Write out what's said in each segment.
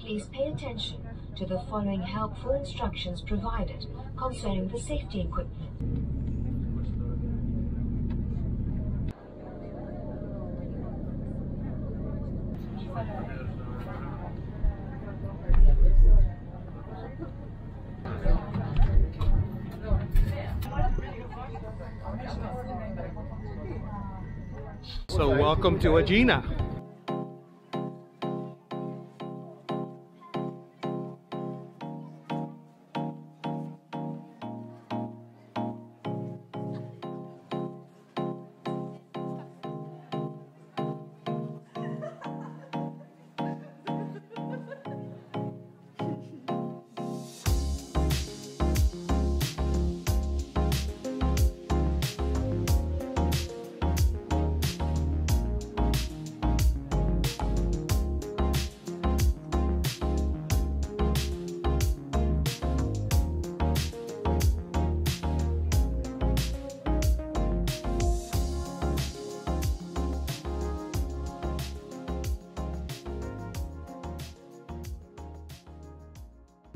Please pay attention to the following helpful instructions provided concerning the safety equipment. So welcome to Aegina.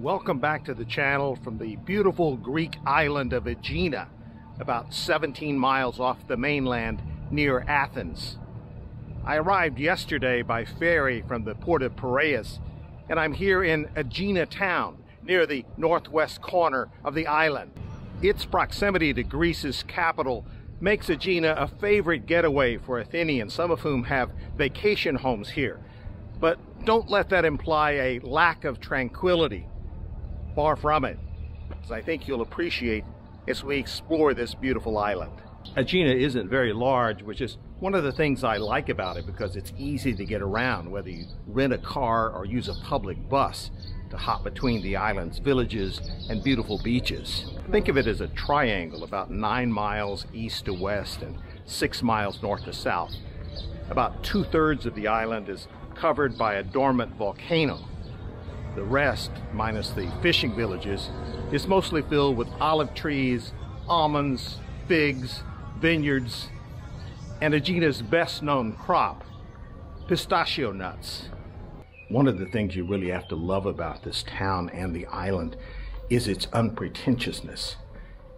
Welcome back to the channel from the beautiful Greek island of Aegina, about 17 miles off the mainland near Athens. I arrived yesterday by ferry from the port of Piraeus, and I'm here in Aegina town, near the northwest corner of the island. Its proximity to Greece's capital makes Aegina a favorite getaway for Athenians, some of whom have vacation homes here. But don't let that imply a lack of tranquility. Far from it, as I think you'll appreciate as we explore this beautiful island. Aegina isn't very large, which is one of the things I like about it, because it's easy to get around, whether you rent a car or use a public bus to hop between the island's villages and beautiful beaches. Think of it as a triangle about 9 miles east to west and 6 miles north to south. About 2/3 of the island is covered by a dormant volcano. The rest, minus the fishing villages, is mostly filled with olive trees, almonds, figs, vineyards, and Aegina's best-known crop, pistachio nuts. One of the things you really have to love about this town and the island is its unpretentiousness.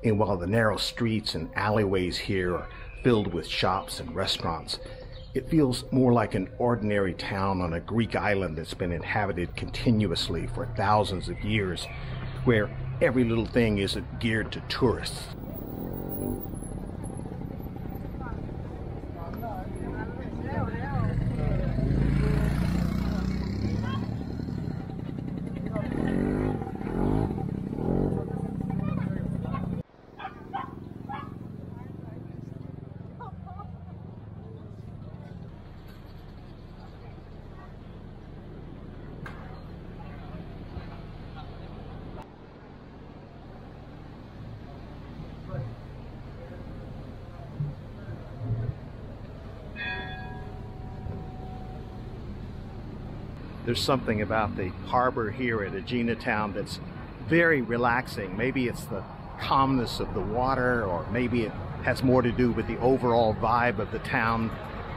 And while the narrow streets and alleyways here are filled with shops and restaurants, it feels more like an ordinary town on a Greek island that's been inhabited continuously for thousands of years, where every little thing isn't geared to tourists. There's something about the harbor here at Aegina town that's very relaxing. Maybe it's the calmness of the water, or maybe it has more to do with the overall vibe of the town.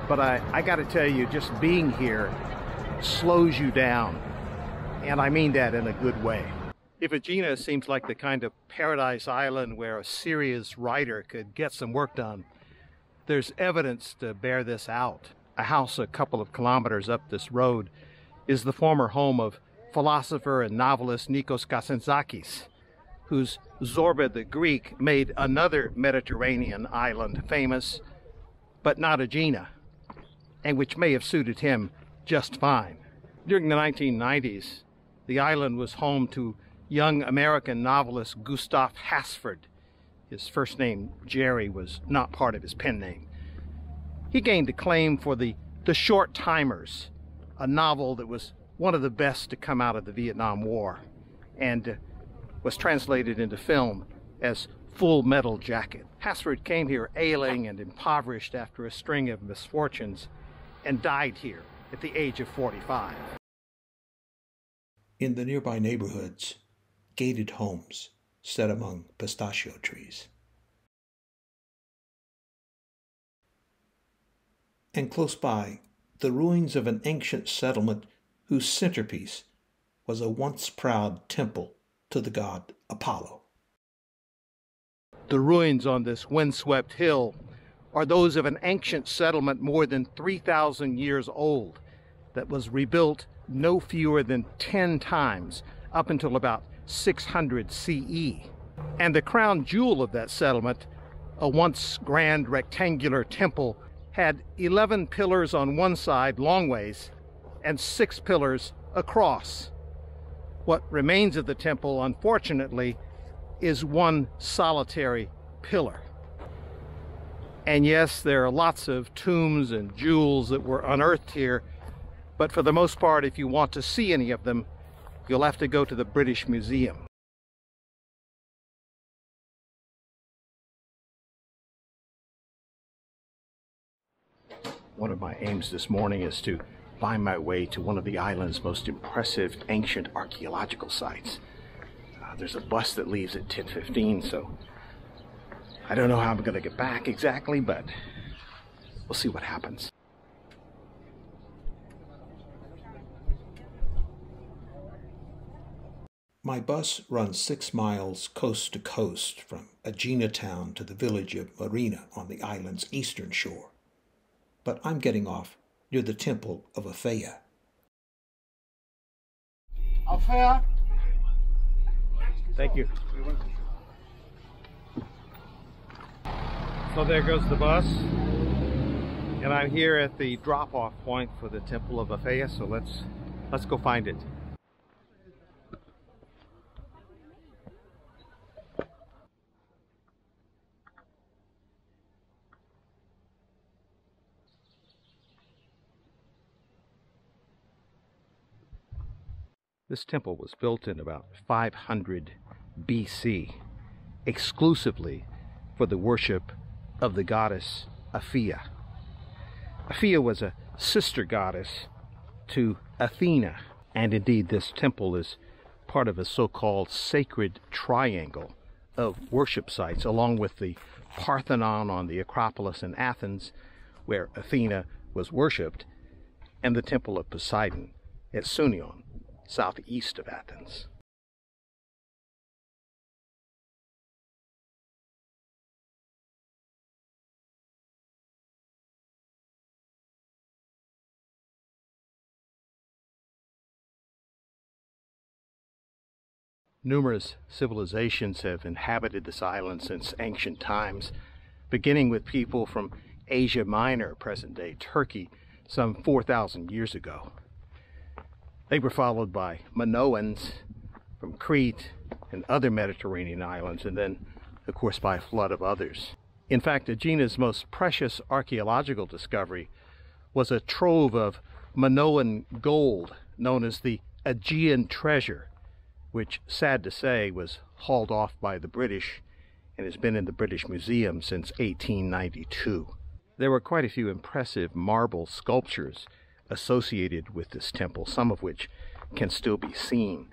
But I got to tell you, just being here slows you down. And I mean that in a good way. If Aegina seems like the kind of paradise island where a serious writer could get some work done, there's evidence to bear this out. A house a couple of kilometers up this road is the former home of philosopher and novelist Nikos Kazantzakis, whose Zorba the Greek made another Mediterranean island famous, but not Aegina, and which may have suited him just fine. During the 1990s, the island was home to young American novelist Gustav Hasford. His first name, Jerry, was not part of his pen name. He gained acclaim for The Short Timers, a novel that was one of the best to come out of the Vietnam War, and was translated into film as Full Metal Jacket. Hasford came here ailing and impoverished after a string of misfortunes, and died here at the age of 45. In the nearby neighborhoods, gated homes set among pistachio trees. And close by, the ruins of an ancient settlement whose centerpiece was a once proud temple to the god Apollo. The ruins on this windswept hill are those of an ancient settlement more than 3,000 years old that was rebuilt no fewer than 10 times up until about 600 CE. And the crown jewel of that settlement, a once grand rectangular temple, had 11 pillars on one side long ways and 6 pillars across. What remains of the temple, unfortunately, is one solitary pillar. And yes, there are lots of tombs and jewels that were unearthed here, but for the most part, if you want to see any of them, you'll have to go to the British Museum. One of my aims this morning is to find my way to one of the island's most impressive ancient archaeological sites. There's a bus that leaves at 10:15, so I don't know how I'm going to get back exactly, but we'll see what happens. My bus runs 6 miles coast to coast from Aegina town to the village of Marina on the island's eastern shore. But I'm getting off near the temple of Aphaea. Aphaea? Thank you. So there goes the bus. And I'm here at the drop-off point for the temple of Piraeus, so let's go find it. This temple was built in about 500 BC, exclusively for the worship of the goddess Aphaea. Aphaea was a sister goddess to Athena, and indeed this temple is part of a so-called sacred triangle of worship sites, along with the Parthenon on the Acropolis in Athens, where Athena was worshipped, and the temple of Poseidon at Sunion, southeast of Athens. Numerous civilizations have inhabited this island since ancient times, beginning with people from Asia Minor, present-day Turkey, some 4,000 years ago. They were followed by Minoans from Crete and other Mediterranean islands, and then, of course, by a flood of others. In fact, Aegina's most precious archaeological discovery was a trove of Minoan gold known as the Aegean treasure, which, sad to say, was hauled off by the British and has been in the British Museum since 1892. There were quite a few impressive marble sculptures associated with this temple, some of which can still be seen.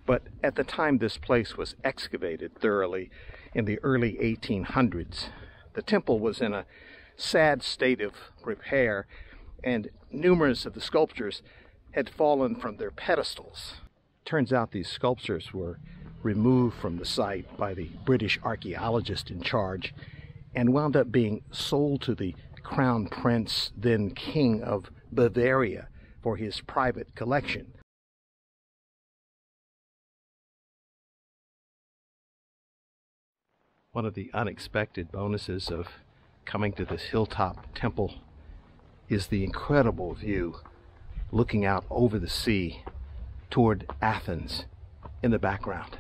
But at the time this place was excavated thoroughly in the early 1800s, the temple was in a sad state of repair, and numerous of the sculptures had fallen from their pedestals. Turns out these sculptures were removed from the site by the British archaeologist in charge and wound up being sold to the Crown Prince, then King of Bavaria, for his private collection. One of the unexpected bonuses of coming to this hilltop temple is the incredible view looking out over the sea toward Athens in the background.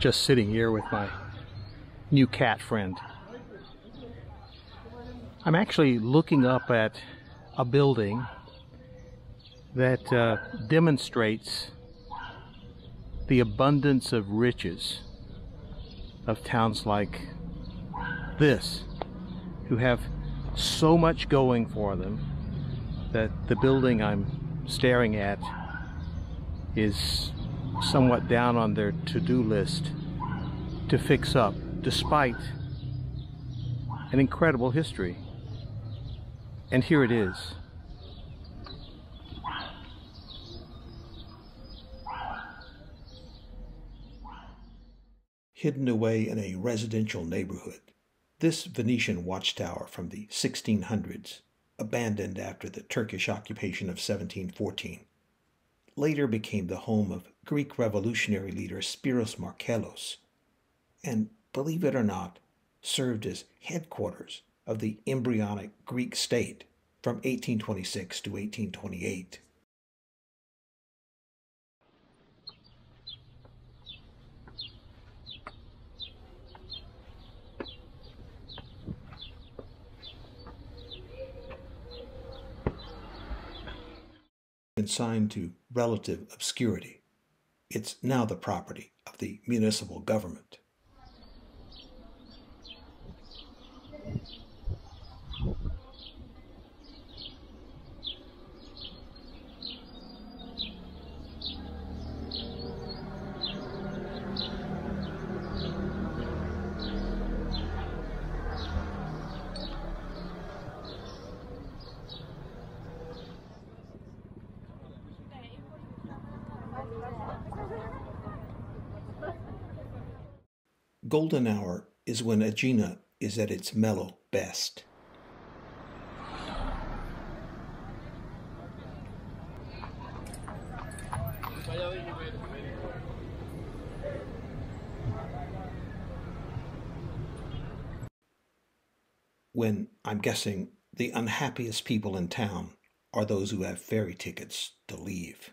just sitting here with my new cat friend. I'm actually looking up at a building that demonstrates the abundance of riches of towns like this, who have so much going for them that the building I'm staring at is somewhat down on their to-do list to fix up, despite an incredible history. And here it is. Hidden away in a residential neighborhood, this Venetian watchtower from the 1600s, abandoned after the Turkish occupation of 1714, later became the home of Greek revolutionary leader Spyros Markellos, and, believe it or not, served as headquarters of the embryonic Greek state from 1826 to 1828. Consigned to relative obscurity, it's now the property of the municipal government. Golden hour is when Aegina is at its mellow best. When, I'm guessing, the unhappiest people in town are those who have ferry tickets to leave.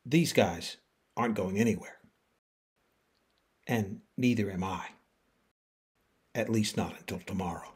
These guys aren't going anywhere. And neither am I. At least not until tomorrow.